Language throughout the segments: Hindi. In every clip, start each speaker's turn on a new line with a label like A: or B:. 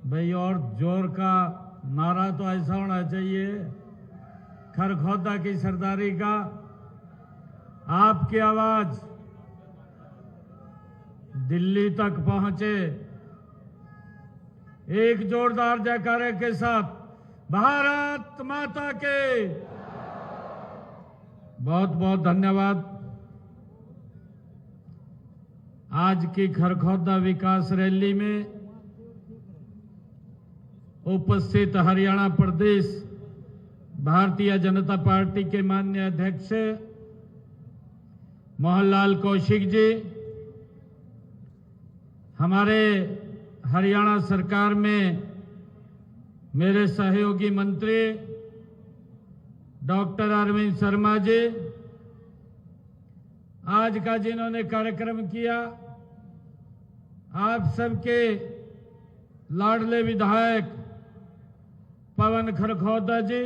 A: भाई और जोर का नारा तो ऐसा होना चाहिए, खरखोदा की सरदारी का। आपकी आवाज दिल्ली तक पहुंचे। एक जोरदार जयकारे के साथ भारत माता के। बहुत बहुत धन्यवाद। आज की खरखोदा विकास रैली में उपस्थित हरियाणा प्रदेश भारतीय जनता पार्टी के माननीय अध्यक्ष मोहनलाल कौशिक जी, हमारे हरियाणा सरकार में मेरे सहयोगी मंत्री डॉक्टर अरविंद शर्मा जी, आज का जिन्होंने कार्यक्रम किया, आप सबके लाडले विधायक पवन खरखोदा जी,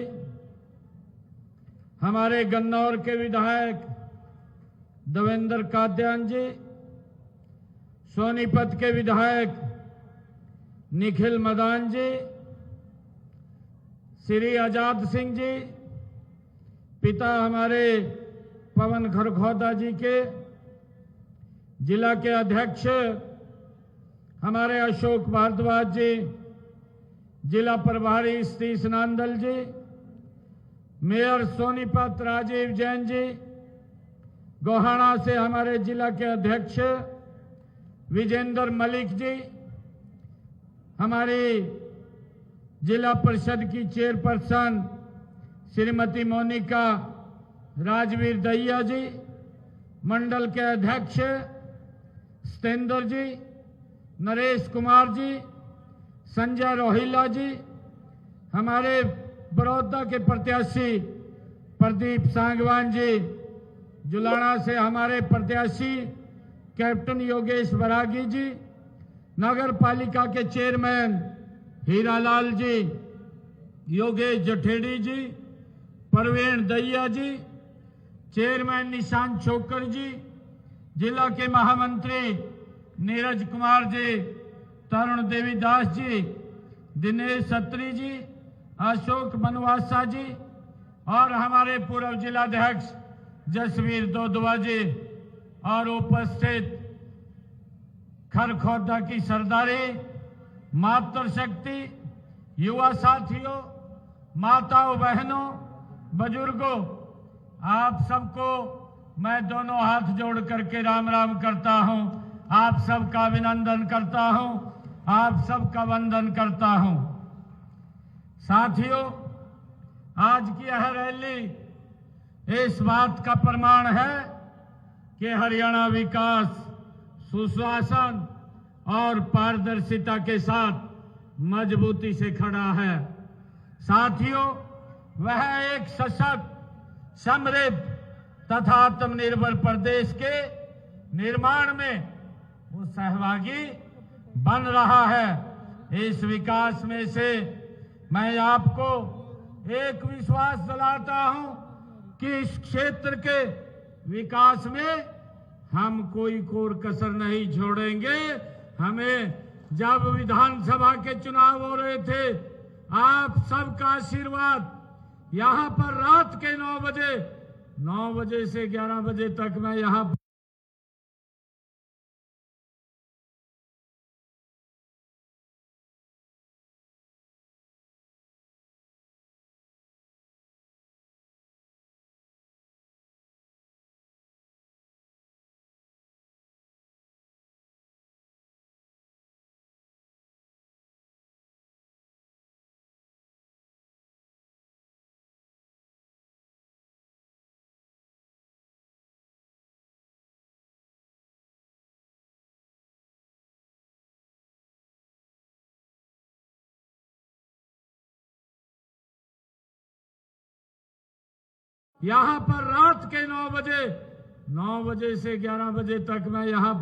A: हमारे गन्नौर के विधायक देवेंद्र कादयान जी, सोनीपत के विधायक निखिल मदान जी, श्री आजाद सिंह जी, पिता हमारे पवन खरखोदा जी के, जिला के अध्यक्ष हमारे अशोक भारद्वाज जी, जिला प्रभारी सतीश नांदल जी, मेयर सोनीपत राजीव जैन जी, गोहाना से हमारे जिला के अध्यक्ष विजेंद्र मलिक जी, हमारी जिला परिषद की चेयरपर्सन श्रीमती मोनिका राजवीर दहिया जी, मंडल के अध्यक्ष सतेंद्र जी, नरेश कुमार जी, संजय रोहिला जी, हमारे बड़ौदा के प्रत्याशी प्रदीप सांगवान जी, जुलाना से हमारे प्रत्याशी कैप्टन योगेश बरागी जी, नगर पालिका के चेयरमैन हीरालाल जी, योगेश जठेड़ी जी, प्रवीण दहिया जी, चेयरमैन निशांत छोकर जी, जिला के महामंत्री नीरज कुमार जी, तरुण देवीदास जी, दिनेश सत्री जी, अशोक बनवासा जी और हमारे पूर्व जिलाध्यक्ष जसवीर दोदवा जी और उपस्थित खरखोदा की सरदारी, मातृशक्ति, युवा साथियों, माताओं बहनों, बुजुर्गों, आप सबको मैं दोनों हाथ जोड़ करके राम राम करता हूं। आप सबका अभिनंदन करता हूं, आप सबका वंदन करता हूं। साथियों, आज की यह रैली इस बात का प्रमाण है कि हरियाणा विकास, सुशासन और पारदर्शिता के साथ मजबूती से खड़ा है। साथियों, वह एक सशक्त, समृद्ध तथा आत्मनिर्भर प्रदेश के निर्माण में वो सहभागी बन रहा है। इस विकास में से मैं आपको एक विश्वास दिलाता हूं कि इस क्षेत्र के विकास में हम कोई कोर कसर नहीं छोड़ेंगे। हमें जब विधानसभा के चुनाव हो रहे थे, आप सबका आशीर्वाद, यहां पर रात के 9 बजे से 11 बजे तक मैं यहां पर रात के 9 बजे से 11 बजे तक मैं यहां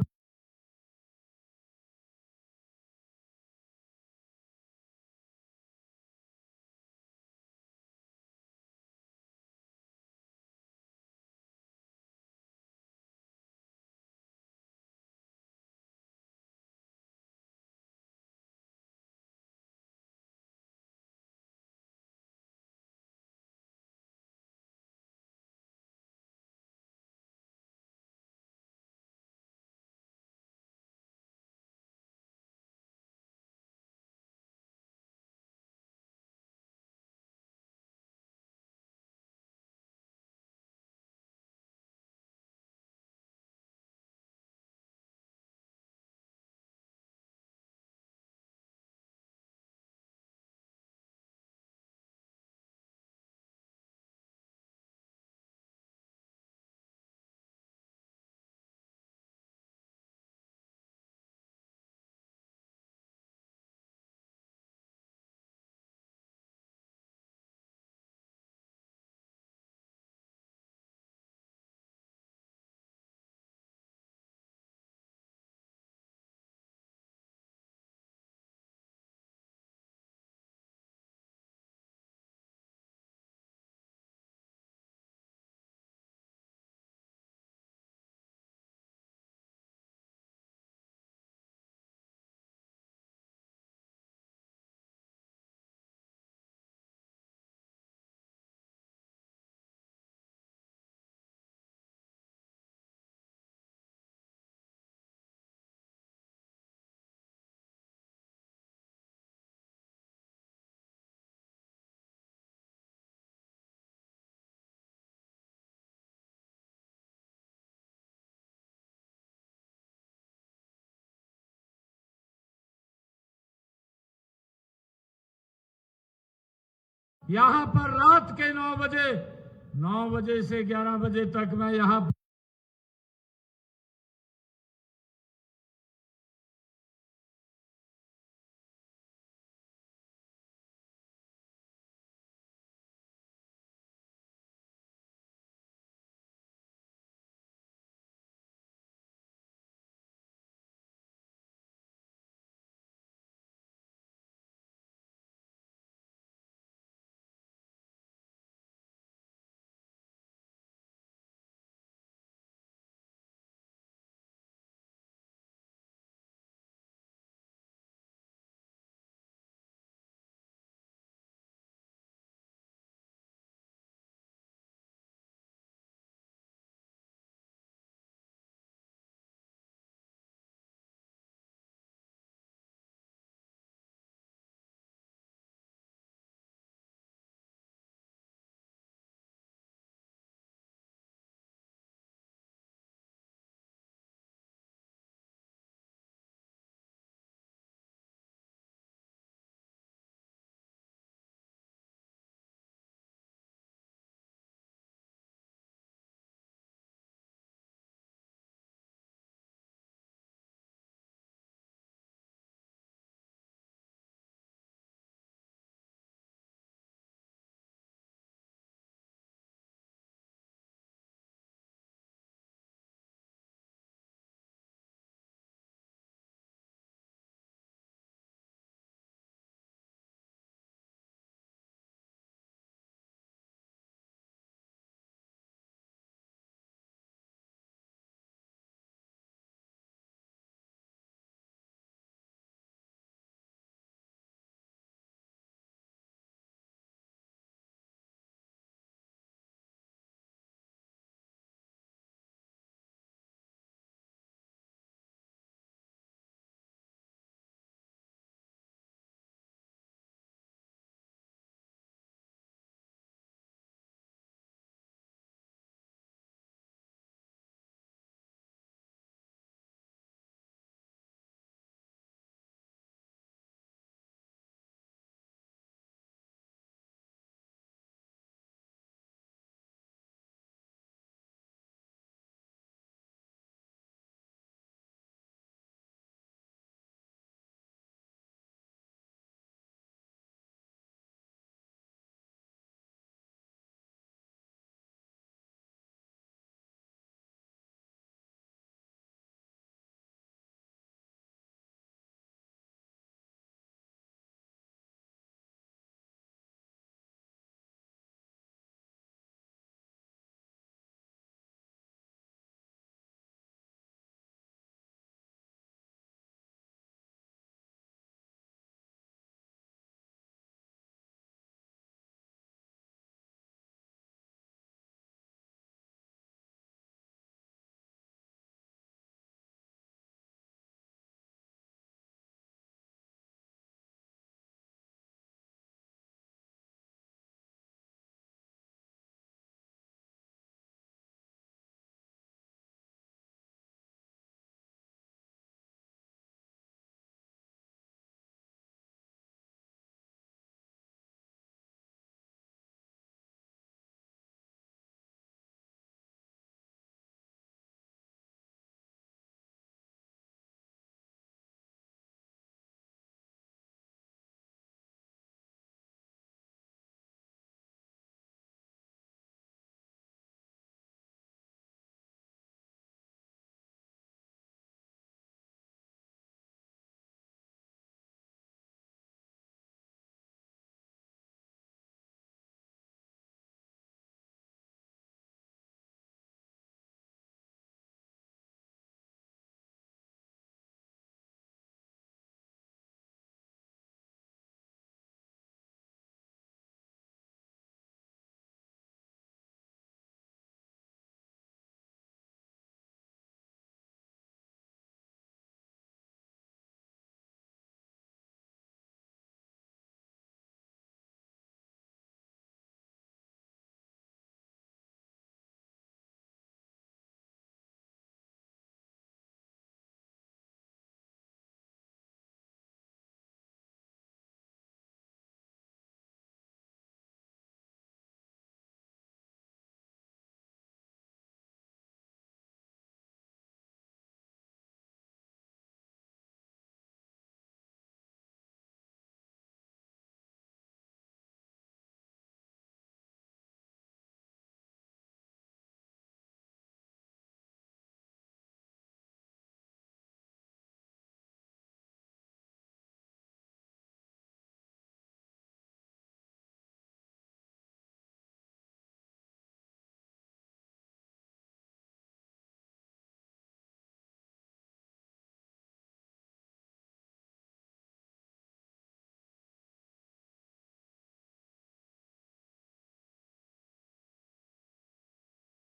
A: यहां पर रात के 9 बजे से 11 बजे तक मैं यहां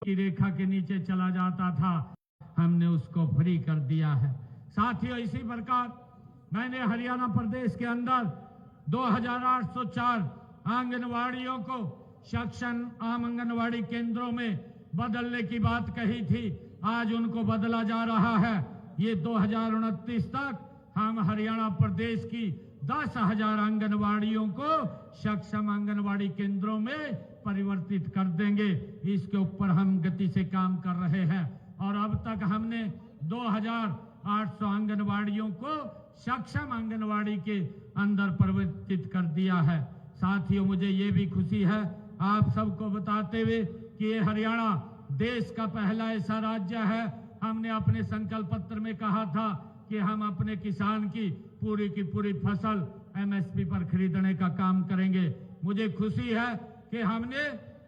A: की रेखा के नीचे चला जाता था, हमने उसको फ्री कर दिया है। साथियों, इसी प्रकार मैंने हरियाणा प्रदेश के अंदर 2804 आंगनवाड़ियों को सक्षम आम आंगनवाड़ी केंद्रों में बदलने की बात कही थी। आज उनको बदला जा रहा है। ये 2029 तक हम हरियाणा प्रदेश की 10,000 आंगनवाड़ियों को सक्षम आंगनवाड़ी केंद्रों में परिवर्तित कर देंगे। इसके ऊपर हम गति से काम कर रहे हैं और अब तक हमने 2,800 आंगनवाड़ियों को सक्षम आंगनवाड़ी के अंदर परिवर्तित कर दिया है। साथियों, मुझे ये भी खुशी है आप सबको बताते हुए कि ये हरियाणा देश का पहला ऐसा राज्य है। हमने अपने संकल्प पत्र में कहा था कि हम अपने किसान की पूरी फसल एमएसपी पर खरीदने का काम करेंगे। मुझे खुशी है कि हमने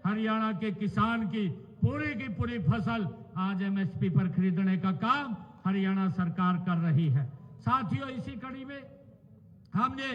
A: हरियाणा के किसान की पूरी फसल आज एमएसपी पर खरीदने का काम हरियाणा सरकार कर रही है। साथियों, इसी कड़ी में हमने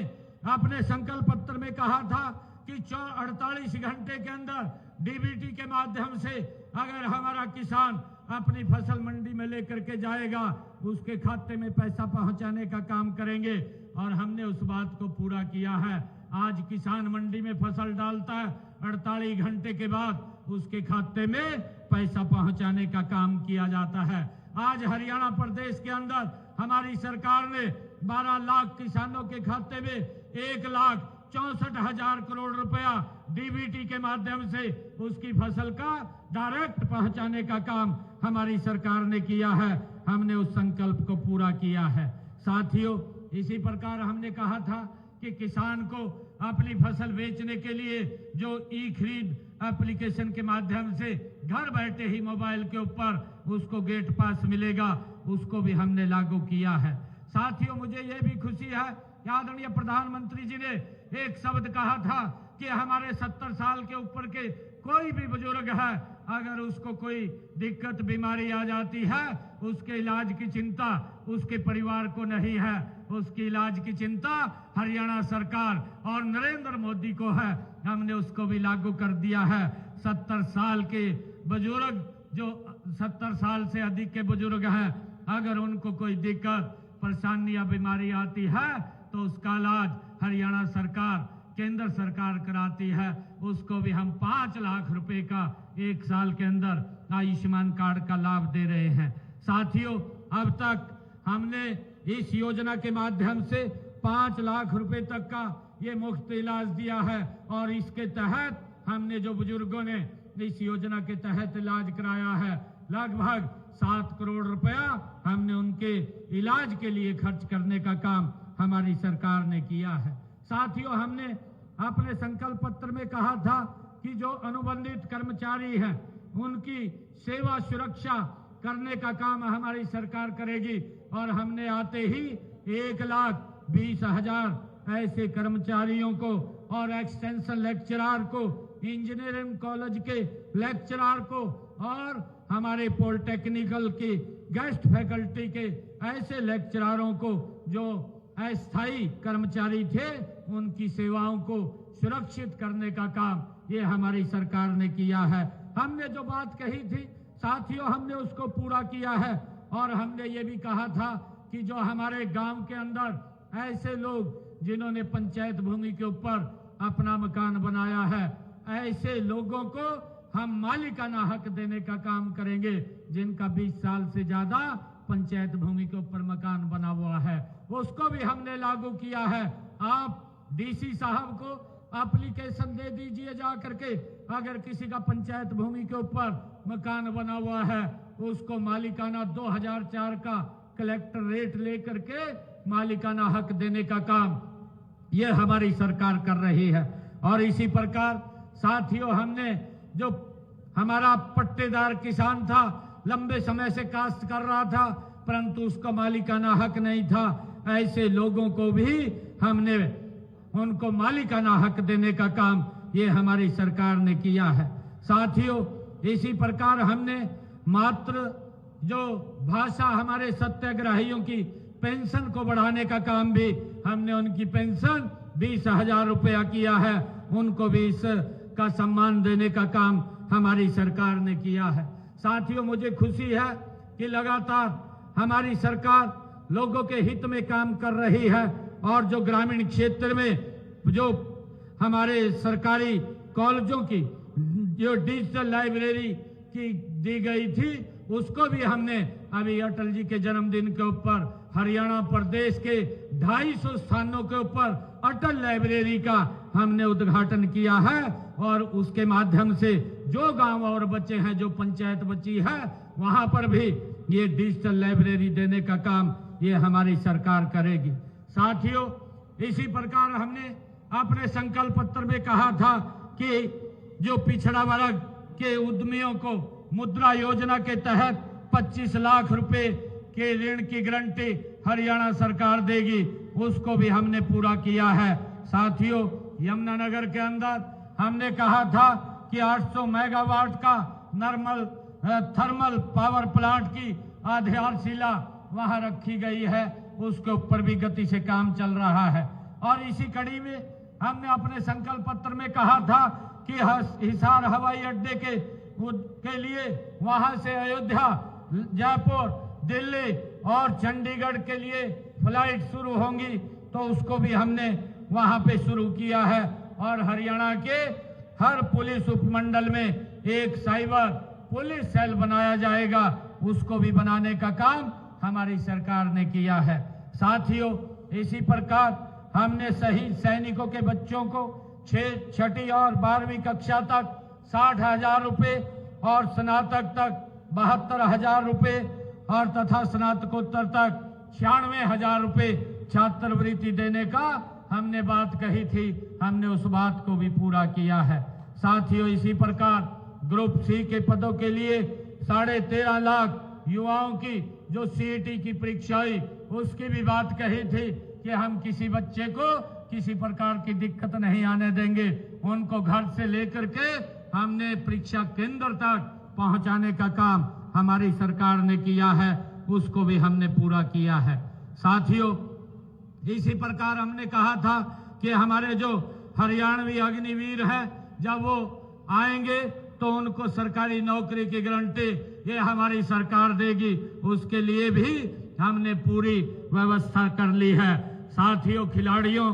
A: अपने संकल्प पत्र में कहा था कि 48 घंटे के अंदर डीबीटी के माध्यम से अगर हमारा किसान अपनी फसल मंडी में लेकर के जाएगा, उसके खाते में पैसा पहुंचाने का काम करेंगे और हमने उस बात को पूरा किया है। आज किसान मंडी में फसल डालता है, 48 घंटे के बाद उसके खाते में पैसा पहुंचाने का काम किया जाता है। आज हरियाणा प्रदेश के अंदर हमारी सरकार ने 12 लाख किसानों के खाते में 1,64,000 करोड़ रुपया डीबीटी के माध्यम से उसकी फसल का डायरेक्ट पहुंचाने का काम हमारी सरकार ने किया है। हमने उस संकल्प को पूरा किया है। साथियों, इसी प्रकार हमने कहा था कि किसान को अपनी फसल बेचने के लिए जो ई खरीद एप्लीकेशन के माध्यम से घर बैठे ही मोबाइल के ऊपर उसको गेट पास मिलेगा, उसको भी हमने लागू किया है। साथियों, मुझे ये भी खुशी है कि आदरणीय प्रधानमंत्री जी ने एक शब्द कहा था कि हमारे 70 साल के ऊपर के कोई भी बुजुर्ग है, अगर उसको कोई दिक्कत बीमारी आ जाती है, उसके इलाज की चिंता उसके परिवार को नहीं है, उसकी इलाज की चिंता हरियाणा सरकार और नरेंद्र मोदी को है। हमने उसको भी लागू कर दिया है। 70 साल के बुजुर्ग, जो 70 साल से अधिक के बुजुर्ग हैं, अगर उनको कोई दिक्कत परेशानी या बीमारी आती है तो उसका इलाज हरियाणा सरकार, केंद्र सरकार कराती है। उसको भी हम 5 लाख रुपए का 1 साल के अंदर आयुष्मान कार्ड का लाभ दे रहे हैं। साथियों, अब तक हमने इस योजना के माध्यम से 5 लाख रुपए तक का ये मुफ्त इलाज दिया है और इसके तहत हमने जो बुजुर्गों ने इस योजना के तहत इलाज कराया है, लगभग 7 करोड़ रुपया हमने उनके इलाज के लिए खर्च करने का काम हमारी सरकार ने किया है। साथियों, हमने अपने संकल्प पत्र में कहा था कि जो अनुबंधित कर्मचारी हैं उनकी सेवा सुरक्षा करने का काम हमारी सरकार करेगी और हमने आते ही 1,20,000 ऐसे कर्मचारियों को और एक्सटेंशन लेक्चरर को, इंजीनियरिंग कॉलेज के लेक्चरर को और हमारे पॉलिटेक्निकल के गेस्ट फैकल्टी के ऐसे लेक्चररों को जो अस्थायी कर्मचारी थे, उनकी सेवाओं को सुरक्षित करने का काम ये हमारी सरकार ने किया है। हमने जो बात कही थी साथियों, हमने उसको पूरा किया है और हमने ये भी कहा था कि जो हमारे गांव के अंदर ऐसे लोग जिन्होंने पंचायत भूमि के ऊपर अपना मकान बनाया है, ऐसे लोगों को हम मालिकाना हक देने का काम करेंगे। जिनका 20 साल से ज्यादा पंचायत भूमि के ऊपर मकान बना हुआ है, उसको भी हमने लागू किया है। आप डीसी साहब को एप्लीकेशन दे दीजिए जा करके, अगर किसी का पंचायत भूमि के ऊपर मकान बना हुआ है, उसको मालिकाना 2004 का कलेक्टर रेट लेकर के मालिकाना हक देने का काम ये हमारी सरकार कर रही है। और इसी प्रकार साथियों, हमने जो हमारा पट्टेदार किसान था, लंबे समय से काश्त कर रहा था परंतु उसका मालिकाना हक नहीं था, ऐसे लोगों को भी हमने उनको मालिकाना हक देने का काम ये हमारी सरकार ने किया है। साथियों, इसी प्रकार हमने मात्र जो भाषा हमारे सत्याग्रहियों की पेंशन को बढ़ाने का काम भी हमने उनकी पेंशन 20,000 रुपया किया है, उनको भी इसका सम्मान देने का काम हमारी सरकार ने किया है। साथियों, मुझे खुशी है कि लगातार हमारी सरकार लोगों के हित में काम कर रही है और जो ग्रामीण क्षेत्र में जो हमारे सरकारी कॉलेजों की जो डिजिटल लाइब्रेरी की दी गई थी, उसको भी हमने अभी अटल जी के जन्मदिन के ऊपर हरियाणा प्रदेश के 250 स्थानों के ऊपर अटल लाइब्रेरी का हमने उद्घाटन किया है और उसके माध्यम से जो गांव और बच्चे हैं, जो पंचायत बची है, वहां पर भी ये डिजिटल लाइब्रेरी देने का काम ये हमारी सरकार करेगी। साथियों, इसी प्रकार हमने अपने संकल्प पत्र में कहा था कि जो पिछड़ा वर्ग के उद्यमियों को मुद्रा योजना के तहत 25 लाख रुपए के ऋण की गारंटी हरियाणा सरकार देगी, उसको भी हमने पूरा किया है। साथियों, यमुनानगर के अंदर हमने कहा था कि 800 मेगावाट का थर्मल पावर प्लांट की आधारशिला वहां रखी गई है, उसके ऊपर भी गति से काम चल रहा है। और इसी कड़ी में हमने अपने संकल्प पत्र में कहा था कि हिसार हवाई अड्डे के लिए वहां से अयोध्या, जयपुर, दिल्ली और चंडीगढ़ के लिए फ्लाइट शुरू होंगी, तो उसको भी हमने वहां पे शुरू किया है। और हरियाणा के हर पुलिस उपमंडल में एक साइबर पुलिस सेल बनाया जाएगा, उसको भी बनाने का काम हमारी सरकार ने किया है। साथियों, इसी प्रकार हमने शहीद सैनिकों के बच्चों को 6ठी और 12वीं कक्षा तक 60,000 रुपए और स्नातक तक 72,000 रुपए और तथा स्नातकोत्तर तक 96,000 रुपए छात्रवृत्ति देने का हमने बात कही थी, हमने उस बात को भी पूरा किया है। साथियों, इसी प्रकार ग्रुप सी के पदों के लिए 13.5 लाख युवाओं की जो सीईटी की परीक्षा हुई, उसकी भी बात कही थी कि हम किसी बच्चे को किसी प्रकार की दिक्कत नहीं आने देंगे। उनको घर से लेकर के हमने परीक्षा केंद्र तक पहुंचाने का काम हमारी सरकार ने किया है, उसको भी हमने पूरा किया है। साथियों, इसी प्रकार हमने कहा था कि हमारे जो हरियाणवी अग्निवीर हैं, जब वो आएंगे तो उनको सरकारी नौकरी की गारंटी ये हमारी सरकार देगी, उसके लिए भी हमने पूरी व्यवस्था कर ली है। साथियों, खिलाड़ियों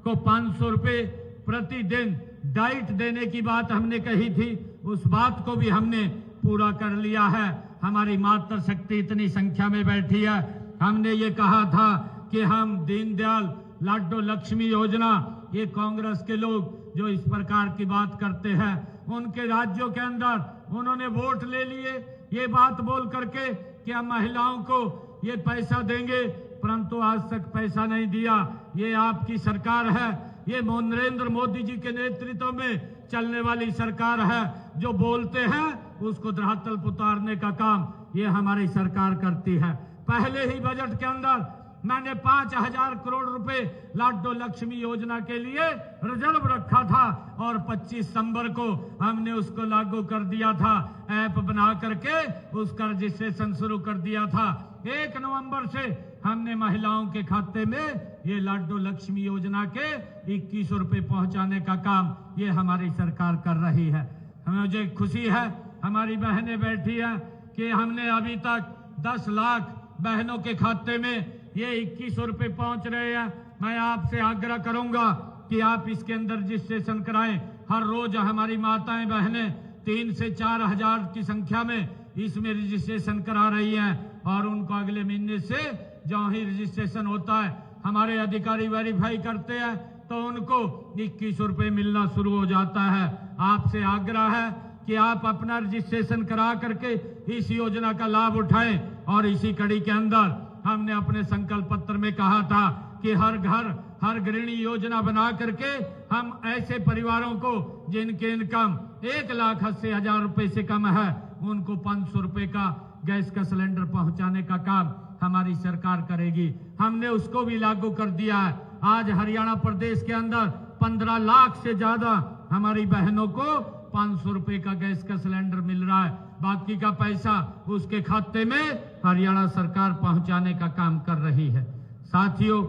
A: को 500 रुपए प्रतिदिन डाइट देने की बात हमने कही थी, उस बात को भी हमने पूरा कर लिया है। हमारी मातृ शक्ति इतनी संख्या में बैठी है, हमने ये कहा था कि हम दीनदयाल लाडो लक्ष्मी योजना, ये कांग्रेस के लोग जो इस प्रकार की बात करते हैं, उनके राज्यों के अंदर उन्होंने वोट ले लिए ये बात बोल करके कि हम महिलाओं को ये पैसा देंगे, परंतु आज तक पैसा नहीं दिया। ये आपकी सरकार है, ये नरेंद्र मोदी जी के नेतृत्व में चलने वाली सरकार है। जो बोलते हैं उसको धरातल पर उतारने का काम ये हमारी सरकार करती है। पहले ही बजट के अंदर मैंने 5,000 करोड़ रुपए लाडो लक्ष्मी योजना के लिए रिजर्व रखा था और 25 सितंबर को हमने उसको लागू कर दिया था। ऐप बना करके उसका रजिस्ट्रेशन शुरू कर दिया था। 1 नवंबर से हमने महिलाओं के खाते में ये लाडो लक्ष्मी योजना के 2100 रुपए पहुंचाने का काम ये हमारी सरकार कर रही है। मुझे खुशी है, हमारी बहनें बैठी हैं कि हमने अभी तक 10 लाख बहनों के खाते में ये 2100 रुपए पहुंच रहे हैं। मैं आपसे आग्रह करूंगा कि आप इसके अंदर रजिस्ट्रेशन कराएं। हर रोज हमारी माताएं बहनें 3 से 4 हजार की संख्या में इसमें रजिस्ट्रेशन करा रही हैं और उनको अगले महीने से जो ही रजिस्ट्रेशन होता है हमारे अधिकारी वेरीफाई करते हैं तो उनको 2100 रुपए मिलना शुरू हो जाता है। आपसे आग्रह है कि आप अपना रजिस्ट्रेशन करा करके इस योजना का लाभ उठाएं। और इसी कड़ी के अंदर हमने अपने संकल्प पत्र में कहा था कि हर घर हर गृहिणी योजना बना करके हम ऐसे परिवारों को जिनके इनकम 1,80,000 रुपए से कम है उनको 500 रुपए का गैस का सिलेंडर पहुंचाने का काम हमारी सरकार करेगी। हमने उसको भी लागू कर दिया है। आज हरियाणा प्रदेश के अंदर 15 लाख से ज्यादा हमारी बहनों को 500 रुपए का गैस का सिलेंडर मिल रहा है। बाकी का पैसा उसके खाते में हरियाणा सरकार पहुंचाने का काम कर रही है। साथियों,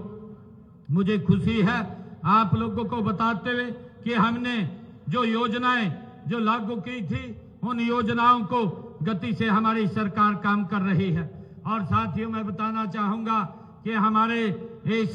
A: मुझे खुशी है आप लोगों को बताते हुए कि हमने जो योजनाएं जो लागू की थी उन योजनाओं को गति से हमारी सरकार काम कर रही है। और साथियों, मैं बताना चाहूंगा कि हमारे इस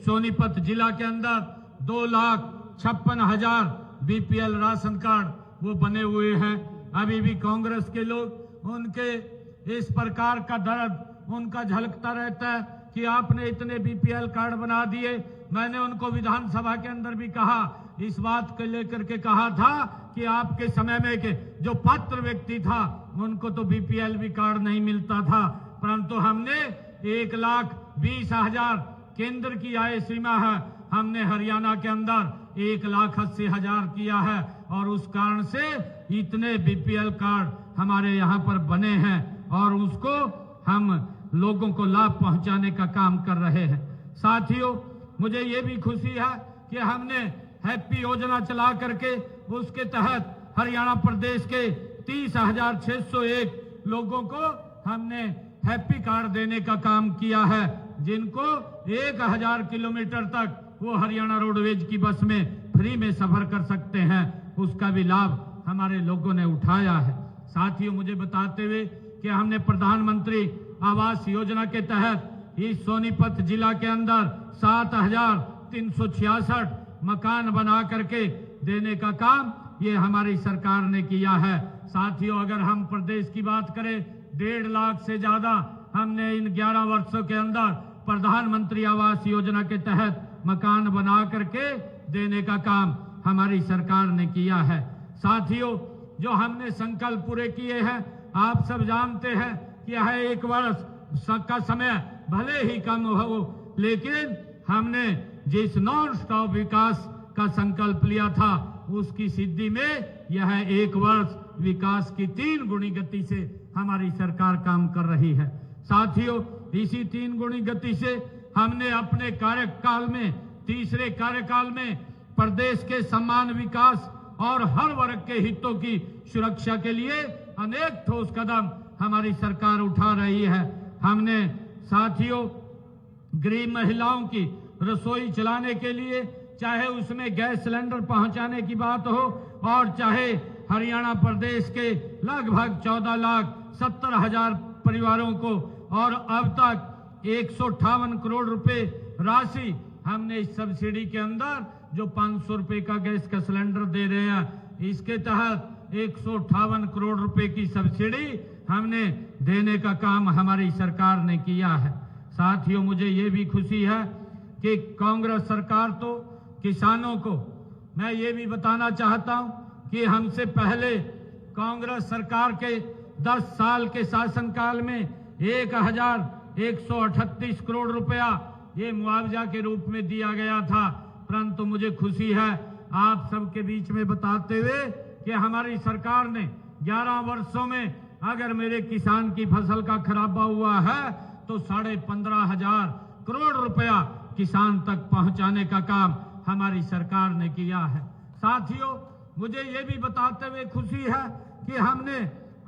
A: सोनीपत जिला के अंदर 2,56,000 बीपीएल राशन कार्ड वो बने हुए हैं। अभी भी कांग्रेस के लोग उनके इस प्रकार का दर्द उनका झलकता रहता है कि आपने इतने बीपीएल कार्ड बना दिए। मैंने उनको विधानसभा के अंदर भी कहा, इस बात को लेकर के कहा था कि आपके समय में के जो पात्र व्यक्ति था उनको तो बीपीएल भी कार्ड नहीं मिलता था, परंतु हमने 1,20,000 केंद्र की आय सीमा है, हमने हरियाणा के अंदर 1,80,000 किया है और उस कारण से इतने बीपीएल कार्ड हमारे यहाँ पर बने हैं और उसको हम लोगों को लाभ पहुंचाने का काम कर रहे हैं। साथियों, मुझे ये भी खुशी है कि हमने हैप्पी योजना चला करके उसके तहत हरियाणा प्रदेश के 30,601 लोगों को हमने हैप्पी कार्ड देने का काम किया है, जिनको 1,000 किलोमीटर तक वो हरियाणा रोडवेज की बस में फ्री में सफर कर सकते हैं। उसका भी लाभ हमारे लोगों ने उठाया है। साथियों, मुझे बताते हुए कि हमने प्रधानमंत्री आवास योजना के तहत इस सोनीपत जिला के अंदर 7,366 मकान बना करके देने का काम ये हमारी सरकार ने किया है। साथियों, अगर हम प्रदेश की बात करें, 1.5 लाख से ज्यादा हमने इन 11 वर्षों के अंदर प्रधानमंत्री आवास योजना के तहत मकान बना करके देने का काम हमारी सरकार ने किया है। साथियों, जो हमने संकल्प पूरे किए हैं, आप सब जानते हैं कि यह 1 वर्ष का समय भले ही कम हो, लेकिन हमने जिस नॉन स्टॉप विकास का संकल्प लिया था उसकी सिद्धि में यह 1 वर्ष विकास की 3 गुणी गति से हमारी सरकार काम कर रही है। साथियों, इसी 3 गुणी गति से हमने अपने कार्यकाल में, तीसरे कार्यकाल में प्रदेश के सम्मान, विकास और हर वर्ग के हितों की सुरक्षा के लिए अनेक ठोस कदम हमारी सरकार उठा रही है। हमने साथियों गरीब महिलाओं की रसोई चलाने के लिए, चाहे उसमें गैस सिलेंडर पहुंचाने की बात हो और चाहे हरियाणा प्रदेश के लगभग 14,70,000 परिवारों को, और अब तक 158 करोड़ रुपए राशि हमने इस सब्सिडी के अंदर जो 500 रुपए का गैस का सिलेंडर दे रहे हैं, इसके तहत 158 करोड़ रुपए की सब्सिडी हमने देने का काम हमारी सरकार ने किया है। साथियों, मुझे ये भी खुशी है कि कांग्रेस सरकार तो किसानों को, मैं ये भी बताना चाहता हूं कि हमसे पहले कांग्रेस सरकार के 10 साल के शासनकाल में 1,138 करोड़ रुपया ये मुआवजा के रूप में दिया गया था, परंतु मुझे खुशी है आप सबके बीच में बताते हुए कि हमारी सरकार ने 11 वर्षों में अगर मेरे किसान की फसल का खराबा हुआ है तो 15,500 करोड़ रुपया किसान तक पहुंचाने का काम हमारी सरकार ने किया है। साथियों, मुझे ये भी बताते हुए खुशी है कि हमने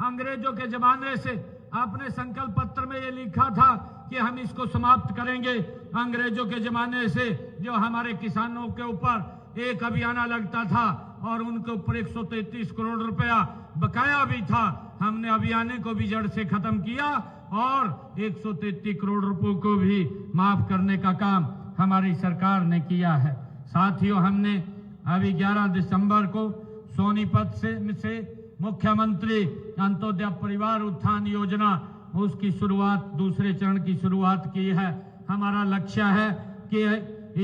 A: अंग्रेजों के जमाने से अपने संकल्प पत्र में ये लिखा था कि हम इसको समाप्त करेंगे। अंग्रेजों के जमाने से जो हमारे किसानों के ऊपर एक अभियान लगता था और उनके ऊपर 133 करोड़ रुपया बकाया भी था, हमने अभियान को भी जड़ से खत्म किया और 133 करोड़ रुपयों को भी माफ करने का काम हमारी सरकार ने किया है। साथियों, हमने अभी 11 दिसंबर को सोनीपत से मुख्यमंत्री अंत्योदय परिवार उत्थान योजना उसकी शुरुआत, दूसरे चरण की शुरुआत की है। हमारा लक्ष्य है कि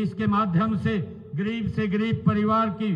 A: इसके माध्यम से गरीब परिवार की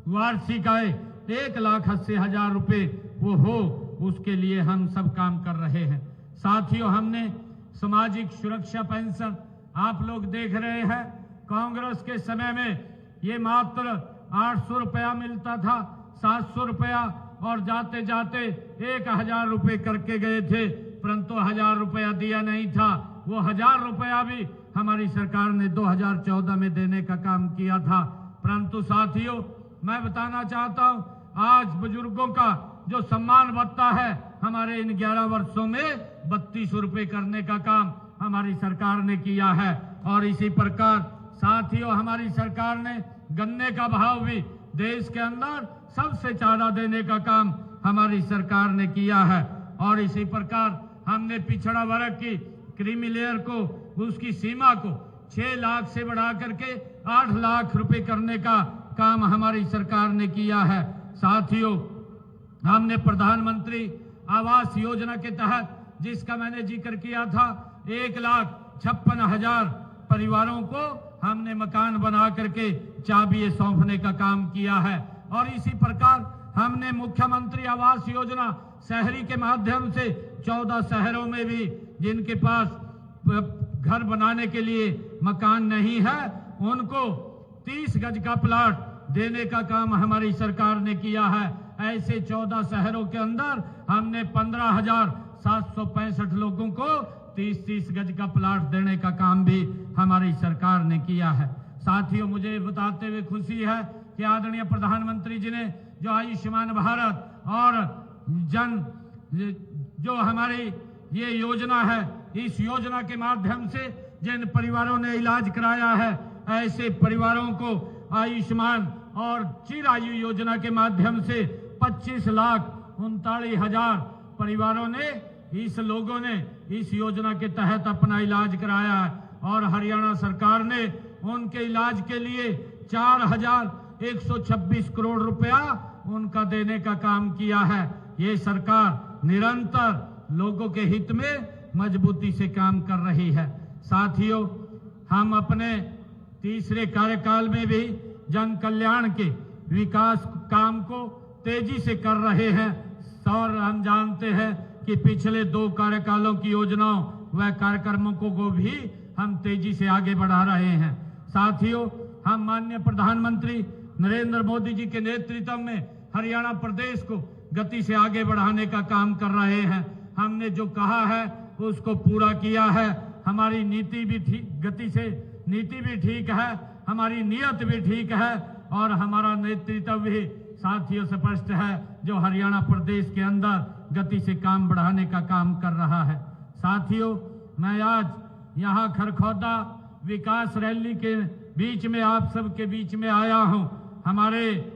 A: वार्षिक आय 1,80,000 रुपए वो हो, उसके लिए हम सब काम कर रहे हैं। साथियों, हमने सामाजिक सुरक्षा पेंशन, आप लोग देख रहे हैं, कांग्रेस के समय में ये मात्र 800 रुपया मिलता था, 700 रुपया और जाते जाते 1,000 रुपए करके गए थे, परंतु 1,000 रुपया दिया नहीं था। वो 1,000 रुपया भी हमारी सरकार ने 2014 में देने का काम किया था। परंतु साथियों, मैं बताना चाहता हूं, आज बुजुर्गों का जो सम्मान भत्ता है हमारे इन 11 वर्षों में 3200 रुपए करने का काम हमारी सरकार ने किया है। और इसी प्रकार साथियों, हमारी सरकार ने गन्ने का भाव भी देश के अंदर सबसे ज्यादा देने का काम हमारी सरकार ने किया है। और इसी प्रकार हमने पिछड़ा वर्ग की क्रीमी लेयर को, उसकी सीमा को 6 लाख से बढ़ा करके 8 लाख रुपए करने का काम हमारी सरकार ने किया है। साथियों, हमने प्रधानमंत्री आवास योजना के तहत, जिसका मैंने जिक्र किया था, 1,56,000 परिवारों को हमने मकान बना करके चाबी सौंपने का काम किया है। और इसी प्रकार हमने मुख्यमंत्री आवास योजना शहरी के माध्यम से 14 शहरों में भी जिनके पास घर बनाने के लिए मकान नहीं है, उनको 30 गज का प्लाट देने का काम हमारी सरकार ने किया है। ऐसे 14 शहरों के अंदर हमने 15,765 लोगों को 30-30 गज का प्लाट देने का काम भी हमारी सरकार ने किया है। साथियों, मुझे बताते हुए खुशी है कि आदरणीय प्रधानमंत्री जी ने जो आयुष्मान भारत और जो हमारी ये योजना है, इस योजना के माध्यम से जिन परिवारों ने इलाज कराया है, ऐसे परिवारों को आयुष्मान और चिरायु योजना के माध्यम से 25,39,000 परिवारों ने, इस लोगों ने इस योजना के तहत अपना इलाज कराया है। और हरियाणा सरकार ने उनके इलाज के लिए 4,126 करोड़ रुपया उनका देने का काम किया है। ये सरकार निरंतर लोगों के हित में मजबूती से काम कर रही है। साथियों, हम अपने तीसरे कार्यकाल में भी जन कल्याण के विकास काम को तेजी से कर रहे हैं। और हम जानते हैं कि पिछले 2 कार्यकालों की योजनाओं व कार्यक्रमों को भी हम तेजी से आगे बढ़ा रहे हैं। साथियों, हम माननीय प्रधानमंत्री नरेंद्र मोदी जी के नेतृत्व में हरियाणा प्रदेश को गति से आगे बढ़ाने का काम कर रहे हैं। हमने जो कहा है उसको पूरा किया है। हमारी नीति भी ठीक है, हमारी नियत भी ठीक है और हमारा नेतृत्व भी साथियों स्पष्ट है, जो हरियाणा प्रदेश के अंदर गति से काम बढ़ाने का काम कर रहा है। साथियों, मैं आज यहाँ खरखौदा विकास रैली के बीच में आप सबके बीच में आया हूँ। हमारे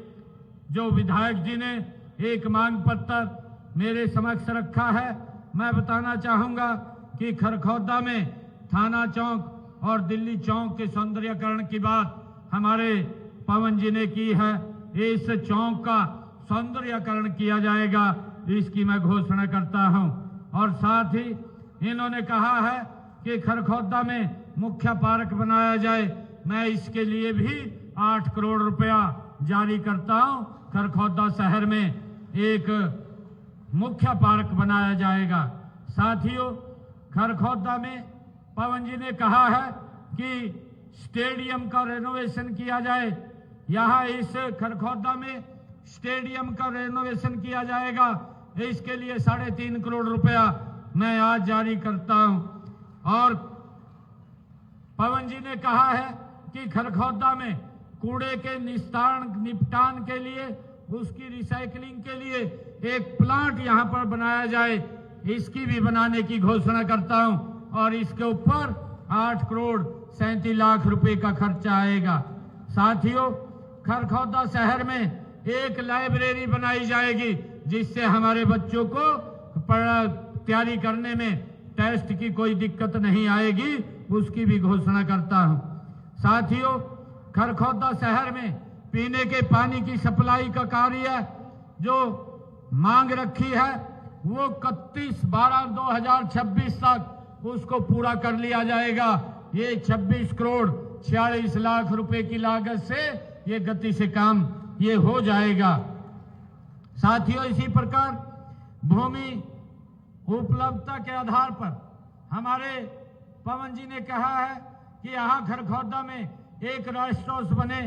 A: जो विधायक जी ने एक मांग पत्र मेरे समक्ष रखा है। मैं बताना चाहूँगा कि खरखौदा में थाना चौक और दिल्ली चौक के सौंदर्यकरण की बात हमारे पवन जी ने की है। इस चौक का सौंदर्यकरण किया जाएगा, इसकी मैं घोषणा करता हूं। और साथ ही इन्होंने कहा है कि खरखौदा में मुख्य पार्क बनाया जाए। मैं इसके लिए भी 8 करोड़ रुपया जारी करता हूं। खरखौदा शहर में एक मुख्य पार्क बनाया जाएगा। साथियों, खरखौदा में पवन जी ने कहा है कि स्टेडियम का रेनोवेशन किया जाए। यहाँ इस खरखौदा में स्टेडियम का रेनोवेशन किया जाएगा। इसके लिए 3.5 करोड़ रुपया मैं आज जारी करता हूं। और पवन जी ने कहा है कि खरखौदा में कूड़े के निपटान के लिए, उसकी रिसाइकलिंग के लिए एक प्लांट यहां पर बनाया जाए। इसकी भी बनाने की घोषणा करता हूं और इसके ऊपर 8 करोड़ 37 लाख रुपए का खर्चा आएगा। साथियों, खरखौदा शहर में एक लाइब्रेरी बनाई जाएगी, जिससे हमारे बच्चों को तैयारी करने में टेस्ट की कोई दिक्कत नहीं आएगी। उसकी भी घोषणा करता हूं। साथियों, खरखौदा शहर में पीने के पानी की सप्लाई का कार्य जो मांग रखी है वो 31/12/2026 तक उसको पूरा कर लिया जाएगा। ये 26 करोड़ 46 लाख रुपए की लागत से ये गति से काम ये हो जाएगा। साथियों, इसी प्रकार भूमि उपलब्धता के आधार पर हमारे पवन जी ने कहा है कि यहाँ खरखौदा में एक रेस्ट हाउस बने।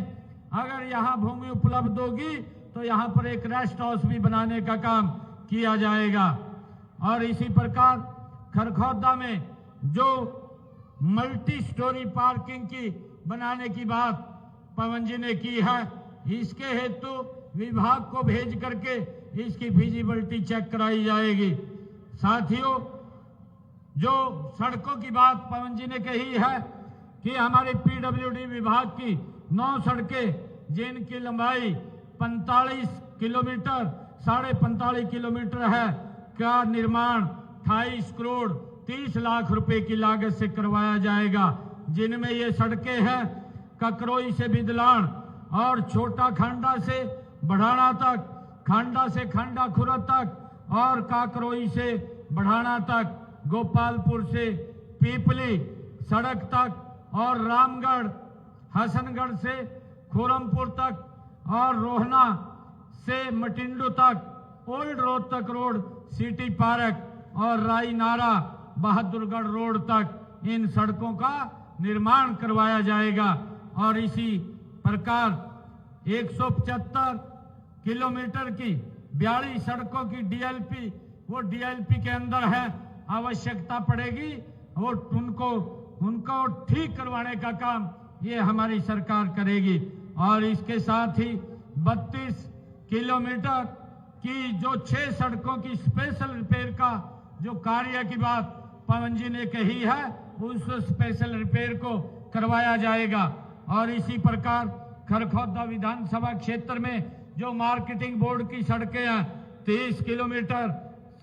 A: अगर यहाँ भूमि उपलब्ध होगी तो यहाँ पर एक रेस्ट हाउस भी बनाने का काम किया जाएगा। और इसी प्रकार खरखौदा में जो मल्टी स्टोरी पार्किंग की बनाने की बात पवन जी ने की है, इसके हेतु विभाग को भेज करके इसकी फिजिबिलिटी चेक कराई जाएगी। साथियों, जो सड़कों की बात पवन जी ने कही है कि हमारे पीडब्ल्यूडी विभाग की 9 सड़कें जिनकी लंबाई 45 किलोमीटर 45.5 किलोमीटर है का निर्माण 28 करोड़ 30 लाख रुपए की लागत से करवाया जाएगा, जिनमें ये सड़कें हैं ककरोई से बिदलान और छोटा खांडा से बढ़ाना तक, खांडा से खांडा खुरा तक और काकरोई से बढ़ाना तक, गोपालपुर से पीपली सड़क तक और रामगढ़ हसनगढ़ से खोरमपुर तक और रोहना से मटिंडू तक, old Rohtak road city park और रायनारा बहादुरगढ़ रोड तक इन सड़कों का निर्माण करवाया जाएगा। और इसी प्रकार 175 किलोमीटर की 42 सड़कों की डीएलपी, वो डीएलपी के अंदर है, आवश्यकता पड़ेगी वो उनको ठीक करवाने का काम ये हमारी सरकार करेगी। और इसके साथ ही 32 किलोमीटर की जो 6 सड़कों की स्पेशल रिपेयर का जो कार्य की बात पवन जी ने कही है, उस स्पेशल रिपेयर को करवाया जाएगा। और इसी प्रकार खरखौदा विधानसभा क्षेत्र में जो मार्केटिंग बोर्ड की सड़कें हैं 30 किलोमीटर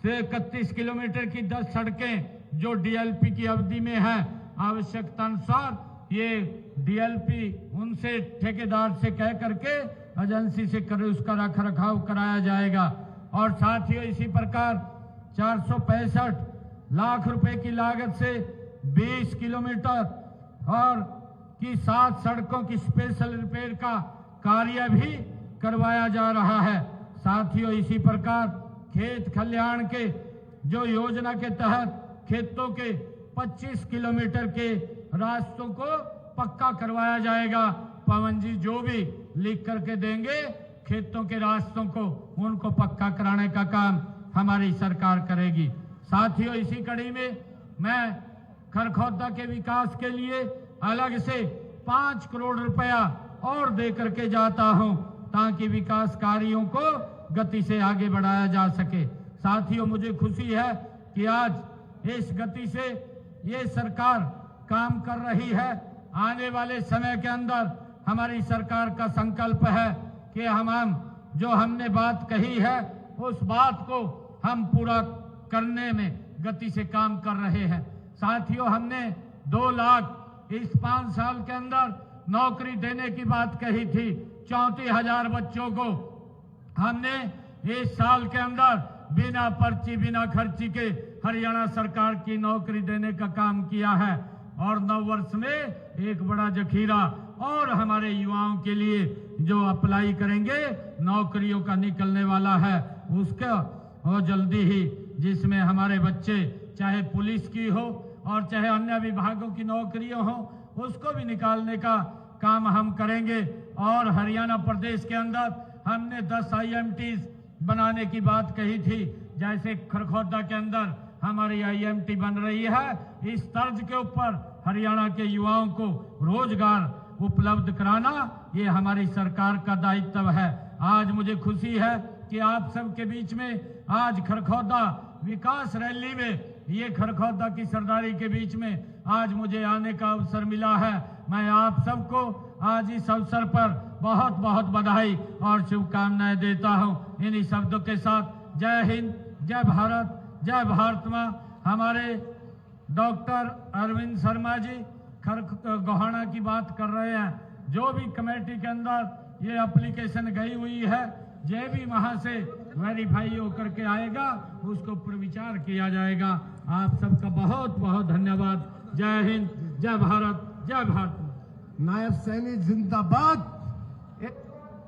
A: से 31 किलोमीटर की 10 सड़कें जो डीएलपी की अवधि में है, आवश्यकता अनुसार ये डीएलपी उनसे ठेकेदार से कह करके एजेंसी से कर उसका रख रखाव कराया जाएगा। और साथ ही इसी प्रकार 465 लाख रुपए की लागत से 20 किलोमीटर और की 7 सड़कों की स्पेशल रिपेयर का कार्य भी करवाया जा रहा है। साथियों इसी प्रकार खेत खलिहान के जो योजना के तहत खेतों के 25 किलोमीटर के रास्तों को पक्का करवाया जाएगा। पवन जी जो भी लिख करके देंगे खेतों के रास्तों को, उनको पक्का कराने का काम हमारी सरकार करेगी। साथियों इसी कड़ी में मैं खरखौदा के विकास के लिए अलग से 5 करोड़ रुपया और दे करके जाता हूं, ताकि विकास कार्यों को गति से आगे बढ़ाया जा सके। साथियों मुझे खुशी है कि आज इस गति से ये सरकार काम कर रही है। आने वाले समय के अंदर हमारी सरकार का संकल्प है कि हम जो हमने बात कही है उस बात को हम पूरा करने में गति से काम कर रहे हैं। साथियों हमने 2 लाख इस 5 साल के अंदर नौकरी देने की बात कही थी। 34,000 बच्चों को हमने इस साल के अंदर बिना पर्ची बिना खर्ची के हरियाणा सरकार की नौकरी देने का काम किया है। और 9 वर्ष में एक बड़ा जखीरा और हमारे युवाओं के लिए जो अप्लाई करेंगे नौकरियों का निकलने वाला है, उसका और जल्दी ही जिसमें हमारे बच्चे चाहे पुलिस की हो और चाहे अन्य विभागों की नौकरियों हो, उसको भी निकालने का काम हम करेंगे। और हरियाणा प्रदेश के अंदर हमने 10 IMTs बनाने की बात कही थी, जैसे खरखौदा के अंदर हमारी IMT बन रही है। इस तर्ज के ऊपर हरियाणा के युवाओं को रोजगार उपलब्ध कराना ये हमारी सरकार का दायित्व है। आज मुझे खुशी है कि आप सबके बीच में आज खरखौदा विकास रैली में, ये खरखौदा की सरदारी के बीच में आज मुझे आने का अवसर मिला है। मैं आप सबको आज इस अवसर पर बहुत बहुत बधाई और शुभकामनाएं देता हूं। इन्हीं शब्दों के साथ जय हिंद, जय भारत, जय भारत मां। हमारे डॉक्टर अरविंद शर्मा जी गोहाना की बात कर रहे हैं। जो भी कमेटी के अंदर ये एप्लीकेशन गई हुई है, जो भी वहां से वेरीफाई होकर के आएगा उसको ऊपर विचार किया जाएगा। आप सबका बहुत बहुत धन्यवाद। जय हिंद, जय भारत, जय भारत।
B: नायब सैनिक जिंदाबाद।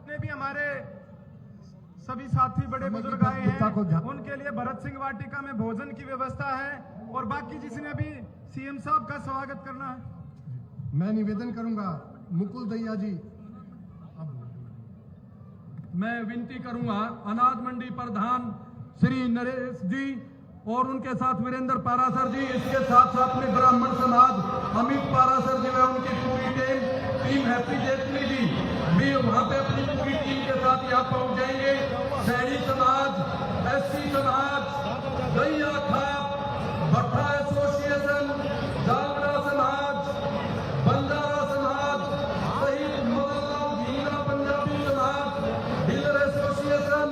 C: ने भी हमारे सभी साथी बड़े बुजुर्ग आए हैं, उनके लिए भरत सिंह वाटिका में भोजन की व्यवस्था है। और बाकी जिसने भी CM साहब का स्वागत करना है,
B: मैं निवेदन करूंगा मुकुल दहिया जी।
C: मैं विनती करूंगा अनाज मंडी प्रधान श्री नरेश जी और उनके साथ वीरेंद्र पारासर जी, इसके साथ साथ में ब्राह्मण समाज अमित पारासर जी व उनकी पूरी टीम हैप्पी जेटली जी भी वहां पे अपनी पूरी टीम के साथ यहाँ पहुंच जाएंगे। सैनी समाज, SC समाज, दैया खाप, भट्टा एसोसिएशन, जागड़ा समाज, बंजारा समाज सहित मोहल्ला भीना पंजाबी समाज, डीलर एसोसिएशन,